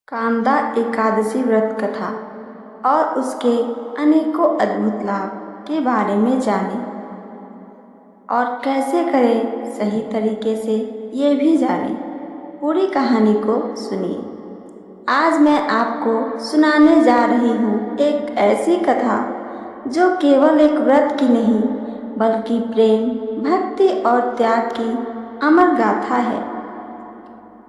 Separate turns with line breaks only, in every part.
कामदा एकादशी व्रत कथा और उसके अनेकों अद्भुत लाभ के बारे में जानें और कैसे करें सही तरीके से ये भी जानें। पूरी कहानी को सुनिए। आज मैं आपको सुनाने जा रही हूँ एक ऐसी कथा जो केवल एक व्रत की नहीं बल्कि प्रेम, भक्ति और त्याग की अमर गाथा है।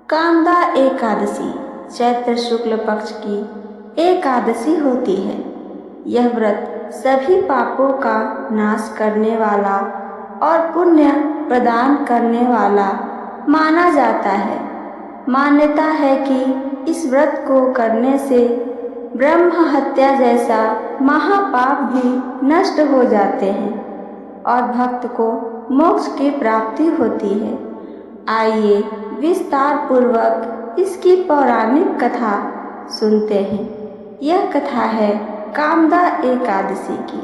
कामदा एकादशी चैत्र शुक्ल पक्ष की एकादशी होती है। यह व्रत सभी पापों का नाश करने वाला और पुण्य प्रदान करने वाला माना जाता है। मान्यता है कि इस व्रत को करने से ब्रह्म हत्या जैसा महापाप भी नष्ट हो जाते हैं और भक्त को मोक्ष की प्राप्ति होती है। आइए विस्तार पूर्वक इसकी पौराणिक कथा सुनते हैं। यह कथा है कामदा एकादशी की।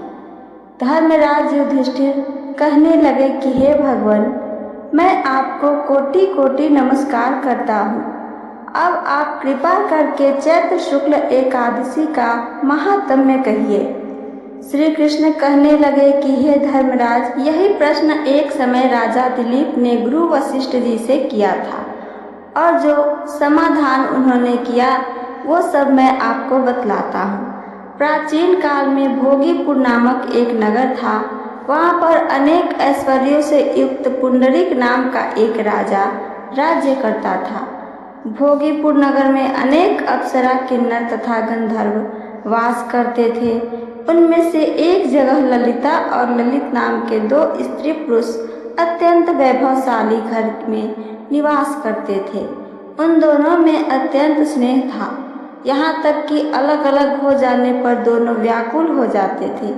धर्मराज युधिष्ठिर कहने लगे कि हे भगवान, मैं आपको कोटि कोटि नमस्कार करता हूँ। अब आप कृपा करके चैत्र शुक्ल एकादशी का महात्म्य कहिए। श्री कृष्ण कहने लगे कि हे धर्मराज, यही प्रश्न एक समय राजा दिलीप ने गुरु वशिष्ठ जी से किया था और जो समाधान उन्होंने किया वो सब मैं आपको बतलाता हूँ। प्राचीन काल में भोगीपुर नामक एक नगर था। वहाँ पर अनेक ऐश्वर्यों से युक्त पुंडरीक नाम का एक राजा राज्य करता था। भोगीपुर नगर में अनेक अप्सरा, किन्नर तथा गंधर्व वास करते थे। उनमें से एक जगह ललिता और ललित नाम के दो स्त्री पुरुष अत्यंत वैभवशाली घर में निवास करते थे। उन दोनों में अत्यंत स्नेह था, यहाँ तक कि अलग अलग हो जाने पर दोनों व्याकुल हो जाते थे।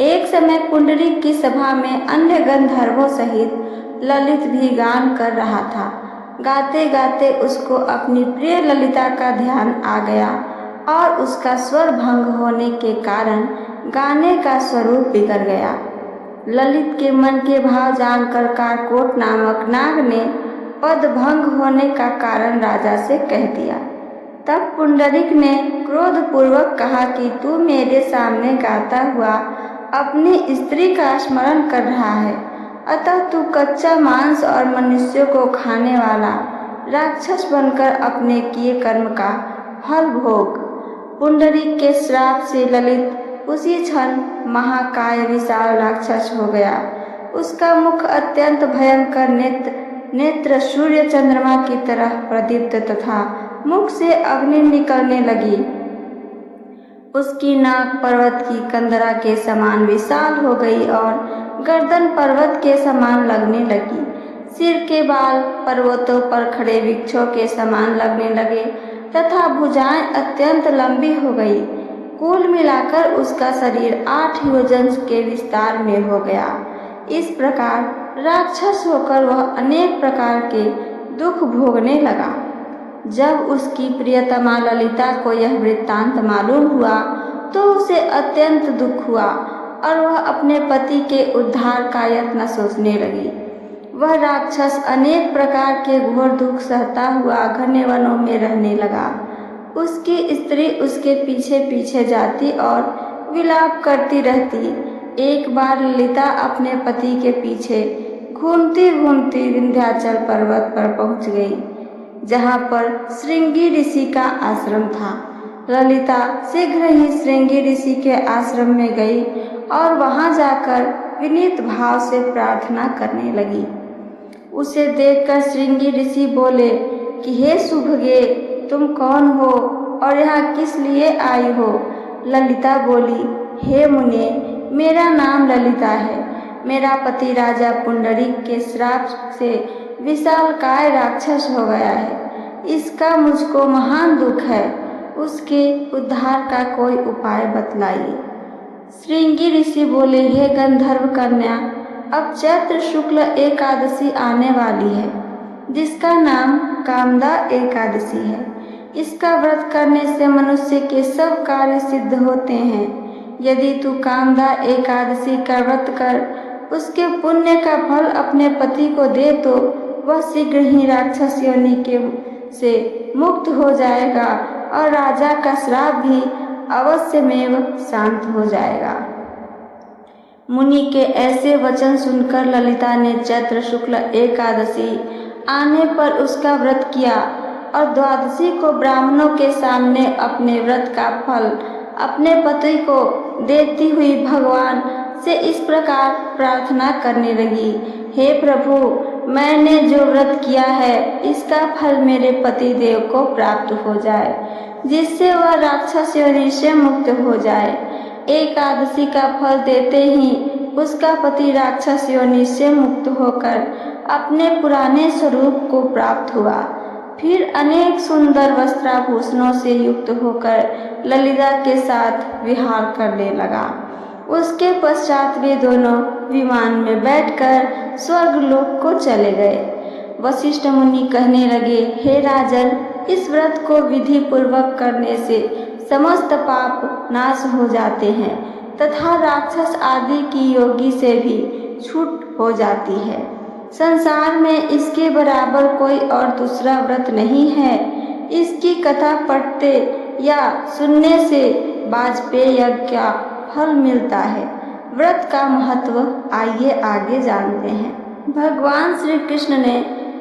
एक समय पुंडरीक की सभा में अन्य गंधर्वों सहित ललित भी गान कर रहा था। गाते गाते उसको अपनी प्रिय ललिता का ध्यान आ गया और उसका स्वर भंग होने के कारण गाने का स्वरूप बिगड़ गया। ललित के मन के भाव जानकर कारकोट नामक नाग ने पद भंग होने का कारण राजा से कह दिया। तब पुंडरीक ने क्रोधपूर्वक कहा कि तू मेरे सामने गाता हुआ अपनी स्त्री का स्मरण कर रहा है, अतः तू कच्चा मांस और मनुष्यों को खाने वाला राक्षस बनकर अपने किए कर्म का फल भोग। पुंडरीक के श्राप से ललित उसी क्षण महाकाय विशाल राक्षस हो गया। उसका मुख अत्यंत भयंकर नेत्र सूर्य चंद्रमा की तरह प्रदीप्त तथा मुख से अग्नि निकलने लगी। उसकी नाक पर्वत की कंदरा के समान विशाल हो गई और गर्दन पर्वत के समान लगने लगी। सिर के बाल पर्वतों पर खड़े वृक्षों के समान लगने लगे तथा भुजाएं अत्यंत लंबी हो गई। कुल मिलाकर उसका शरीर 8 योजन के विस्तार में हो गया। इस प्रकार राक्षस होकर वह अनेक प्रकार के दुख भोगने लगा। जब उसकी प्रियतमा ललिता को यह वृत्तांत मालूम हुआ तो उसे अत्यंत दुख हुआ और वह अपने पति के उद्धार का यत्न सोचने लगी। वह राक्षस अनेक प्रकार के घोर दुख सहता हुआ घने वनों में रहने लगा। उसकी स्त्री उसके पीछे पीछे जाती और विलाप करती रहती। एक बार ललिता अपने पति के पीछे घूमती घूमती विंध्याचल पर्वत पर पहुंच गई, जहाँ पर श्रृंगी ऋषि का आश्रम था। ललिता शीघ्र ही श्रृंगी ऋषि के आश्रम में गई और वहाँ जाकर विनीत भाव से प्रार्थना करने लगी। उसे देखकर श्रृंगी ऋषि बोले कि हे सुभगे, तुम कौन हो और यहाँ किस लिए आई हो? ललिता बोली, हे मुने, मेरा नाम ललिता है। मेरा पति राजा पुंडरीक के श्राप से विशालकाय राक्षस हो गया है। इसका मुझको महान दुख है। उसके उद्धार का कोई उपाय बतलाइए। श्रृंगी ऋषि बोले, हे गंधर्व कन्या, अब चैत्र शुक्ल एकादशी आने वाली है, जिसका नाम कामदा एकादशी है। इसका व्रत करने से मनुष्य के सब कार्य सिद्ध होते हैं। यदि तू कामदा एकादशी का व्रत कर उसके पुण्य का फल अपने पति को दे तो वह शीघ्र ही राक्षस योनि से मुक्त हो जाएगा और राजा का श्राप भी अवश्यमेव शांत हो जाएगा। मुनि के ऐसे वचन सुनकर ललिता ने चैत्र शुक्ल एकादशी आने पर उसका व्रत किया और द्वादशी को ब्राह्मणों के सामने अपने व्रत का फल अपने पति को देती हुई भगवान से इस प्रकार प्रार्थना करने लगी, हे प्रभु, मैंने जो व्रत किया है इसका फल मेरे पति देव को प्राप्त हो जाए, जिससे वह राक्षस योनि से मुक्त हो जाए। एकादशी का फल देते ही उसका पति राक्षस योनि से मुक्त होकर अपने पुराने स्वरूप को प्राप्त हुआ। फिर अनेक सुंदर वस्त्राभूषणों से युक्त होकर ललिता के साथ विहार करने लगा। उसके पश्चात वे दोनों विमान में बैठकर स्वर्गलोक को चले गए। वशिष्ठ मुनि कहने लगे, हे राजन, इस व्रत को विधि पूर्वक करने से समस्त पाप नाश हो जाते हैं तथा राक्षस आदि की योगी से भी छूट हो जाती है। संसार में इसके बराबर कोई और दूसरा व्रत नहीं है। इसकी कथा पढ़ते या सुनने से वाजपेय यज्ञ का फल मिलता है। व्रत का महत्व आइए आगे जानते हैं। भगवान श्री कृष्ण ने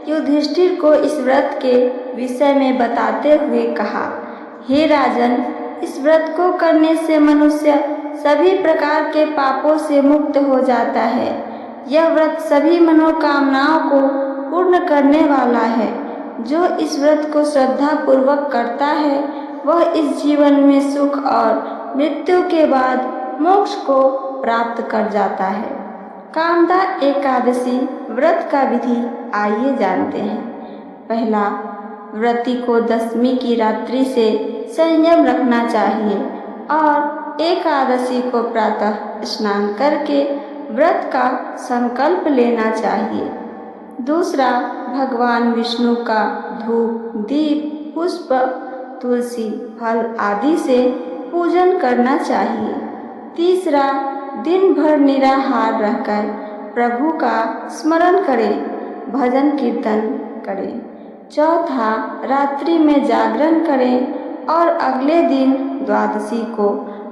युधिष्ठिर को इस व्रत के विषय में बताते हुए कहा, हे राजन, इस व्रत को करने से मनुष्य सभी प्रकार के पापों से मुक्त हो जाता है। यह व्रत सभी मनोकामनाओं को पूर्ण करने वाला है। जो इस व्रत को श्रद्धा पूर्वक करता है वह इस जीवन में सुख और मृत्यु के बाद मोक्ष को प्राप्त कर जाता है। कामदा एकादशी व्रत का विधि आइए जानते हैं। पहला, व्रती को दशमी की रात्रि से संयम रखना चाहिए और एकादशी को प्रातः स्नान करके व्रत का संकल्प लेना चाहिए। दूसरा, भगवान विष्णु का धूप, दीप, पुष्प, तुलसी, फल आदि से पूजन करना चाहिए। तीसरा, दिन भर निराहार रहकर प्रभु का स्मरण करें, भजन कीर्तन करें। चौथा, रात्रि में जागरण करें और अगले दिन द्वादशी को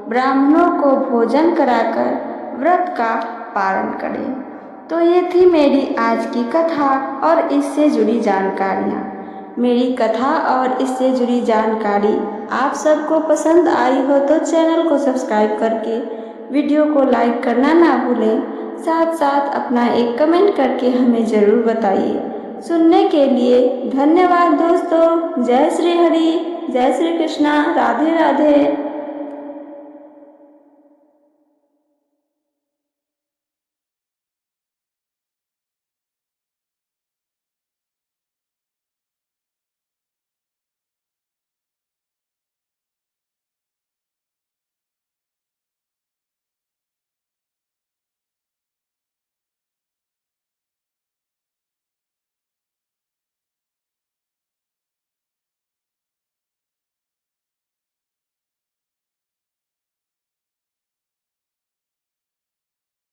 ब्राह्मणों को भोजन कराकर व्रत का पारण करें। तो ये थी मेरी आज की कथा और इससे जुड़ी जानकारियाँ। मेरी कथा और इससे जुड़ी जानकारी आप सबको पसंद आई हो तो चैनल को सब्सक्राइब करके वीडियो को लाइक करना ना भूलें। साथ साथ अपना एक कमेंट करके हमें ज़रूर बताइए। सुनने के लिए धन्यवाद दोस्तों। जय श्री हरि, जय श्री कृष्णा, राधे राधे।